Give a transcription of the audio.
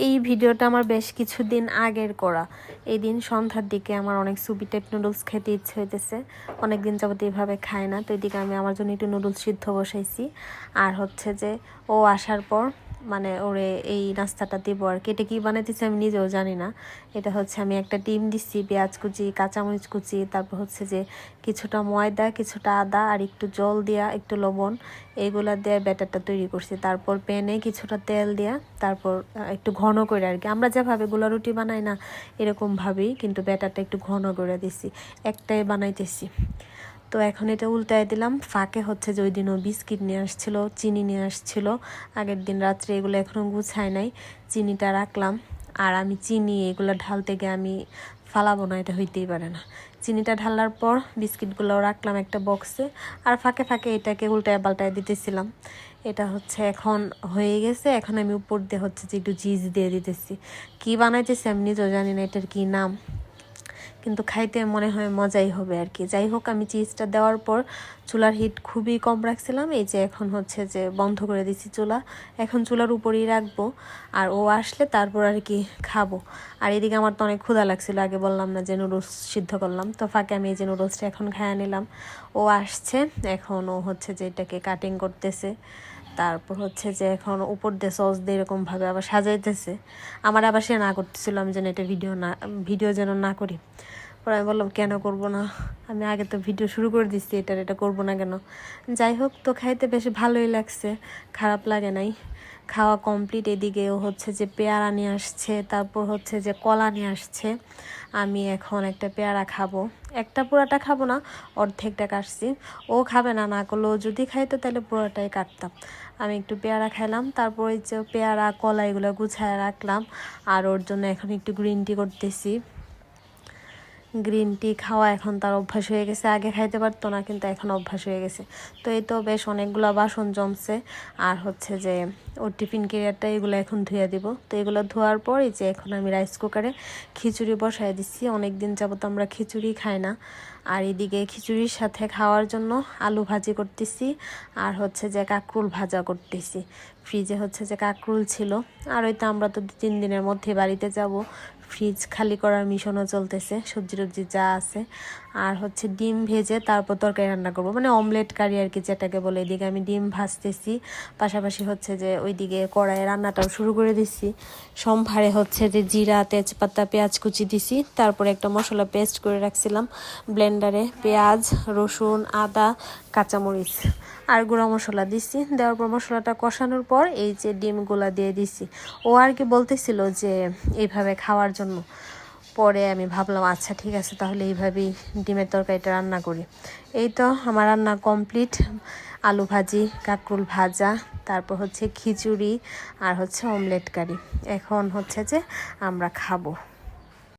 এই ভিডিওটা আমার বেশ কিছুদিন আগের করা। এই দিন সন্ধ্যার দিকে আমার অনেক সুপি টাইপ নুডলস খেতে ইচ্ছে হইতেছে, অনেকদিন যাবত এইভাবে খাই না। তো এদিকে আমি আমার জন্য একটু নুডলস সিদ্ধ বসাইছি। আর হচ্ছে যে ও আসার পর মানে ওরে এই নাস্তাটা দিব আর কি। এটা কী বানাইতেছি আমি নিজেও জানি না। এটা হচ্ছে আমি একটা ডিম দিচ্ছি, পেঁয়াজ কুচি, কাঁচামরিচ কুচি, তারপর হচ্ছে যে কিছুটা ময়দা, কিছুটা আদা আর একটু জল দিয়া, একটু লবণ, এইগুলা দিয়ে ব্যাটারটা তৈরি করছি। তারপর প্যানে কিছুটা তেল দিয়া, তারপর একটু ঘন করে আর কি, আমরা যেভাবে গোলা রুটি বানাই না এরকমভাবেই, কিন্তু ব্যাটারটা একটু ঘন করে দিছি, একটাই বানাইতেছি। তো এখন এটা উল্টায় দিলাম। ফাঁকে হচ্ছে যে ওই দিনও বিস্কিট নিয়ে আসছিল, চিনি নিয়ে আসছিল আগের দিন রাত্রে, এগুলো এখনও গুছায় নাই, চিনিটা রাখলাম। আর আমি চিনি এগুলো ঢালতে গিয়ে আমি ফালাবো না, এটা হইতেই পারে না। চিনিটা ঢালার পর বিস্কিটগুলোও রাখলাম একটা বক্সে, আর ফাঁকে ফাঁকে এটাকে উল্টায় পাল্টায় দিতেছিলাম। এটা হচ্ছে এখন হয়ে গেছে। এখন আমি উপর দিয়ে হচ্ছে যে একটু চিজ দিয়ে দিতেছি। কী বানাইতেছি আমি নিজেও জানি না এটার কী নাম, কিন্তু খাইতে মনে হয় মজাই হবে আর কি। যাই হোক, আমি চিজটা দেওয়ার পর চুলার হিট খুবই কম রাখছিলাম। এই যে এখন হচ্ছে যে বন্ধ করে দিছি চুলা, এখন চুলার উপরেই রাখবো। আর ও আসলে তারপর আর কি খাবো। আর এদিকে আমার তো অনেক ক্ষুধা লাগছিল, আগে বললাম না যে নুডলস সিদ্ধ করলাম, তো ফাঁকে আমি এই যে নুডলসটা এখন খাইয়া নিলাম। ও আসছে, এখন ও হচ্ছে যে এটাকে কাটিং করতেছে। তারপর হচ্ছে যে এখন উপর দিয়ে সস দিয়ে এরকমভাবে আবার সাজাইতেছে। আমার আবার সে না করতেছিল আমি যেন এটা ভিডিও যেন না করি। পরে আমি বললাম কেন করব না, আমি আগে তো ভিডিও শুরু করে দিচ্ছি, এটা করব না কেন। যাই হোক, তো খাইতে বেশ ভালোই লাগছে, খারাপ লাগে নাই। খাওয়া কমপ্লিট। এদিকেও হচ্ছে যে পেয়ারা নিয়ে আসছে, তারপর হচ্ছে যে কলা নিয়ে আসছে। আমি এখন একটা পেয়ারা খাবো, একটা পুরাটা খাবো না, অর্ধেকটা কাটছি। ও খাবে না, না করলেও যদি খাইতো তাহলে পুরোটাই কাটতাম। আমি একটু পেয়ারা খাইলাম, তারপর এই যে পেয়ারা কলা এগুলো গুছায় রাখলাম। আর ওর জন্য এখন একটু গ্রিন টি করতেছি। গ্রিন টি খাওয়া এখন তার অভ্যাস হয়ে গেছে, আগে খাইতে পারতো না, কিন্তু এখন অভ্যাস হয়ে গেছে। তো এই তো বেশ অনেকগুলো বাসন জমছে। আর হচ্ছে যে ওর টিফিন ক্যারিয়ারটা এগুলো এখন ধুয়ে দিব। তো এগুলো ধোয়ার পর এই যে এখন আমি রাইস কুকারে খিচুড়ি বসায় দিচ্ছি। অনেক দিন যাবত আমরা খিচুড়ি খাই না। আর এদিকে খিচুড়ির সাথে খাওয়ার জন্য আলু ভাজি করতেছি, আর হচ্ছে যে কাঁকরুল ভাজা করতেছি। ফ্রিজে হচ্ছে যে কাঁকরুল ছিল, আর ওই তো আমরা তো 2-3 দিনের মধ্যে বাড়িতে যাব, ফ্রিজ খালি করার মিশনও চলতেছে, সবজি টবজি যা আছে। আর হচ্ছে ডিম ভেজে তারপর তরকারি রান্না করব, মানে অমলেট কারি আর কি যেটাকে বলে। এদিকে আমি ডিম ভাজতেছি, পাশাপাশি হচ্ছে যে ওইদিকে কড়াইয়ে রান্নাটাও শুরু করে দিছি। সম্ভারে হচ্ছে যে জিরা, তেজপাতা, পেঁয়াজ কুচি দিছি। তারপরে একটা মশলা পেস্ট করে রাখছিলাম ব্লেন্ডারে, পেঁয়াজ, রসুন, আদা, কাঁচামরিচ আর গুঁড়া মশলা দিছি। দেওয়ার পর মশলাটা কষানোর পর এই যে ডিমগুলা দিয়ে দিছি। ও আর কি বলতেছিল যে এইভাবে খাওয়ার জন্য। পরে আমি ভাবলাম আচ্ছা ঠিক আছে, তাহলে এইভাবেই ডিমের তরকারিটা রান্না করি। এই তো আমার রান্না কমপ্লিট। আলু ভাজি, কাঁকরুল ভাজা, তারপর হচ্ছে খিচুড়ি, আর হচ্ছে অমলেট কারি। এখন হচ্ছে যে আমরা খাবো।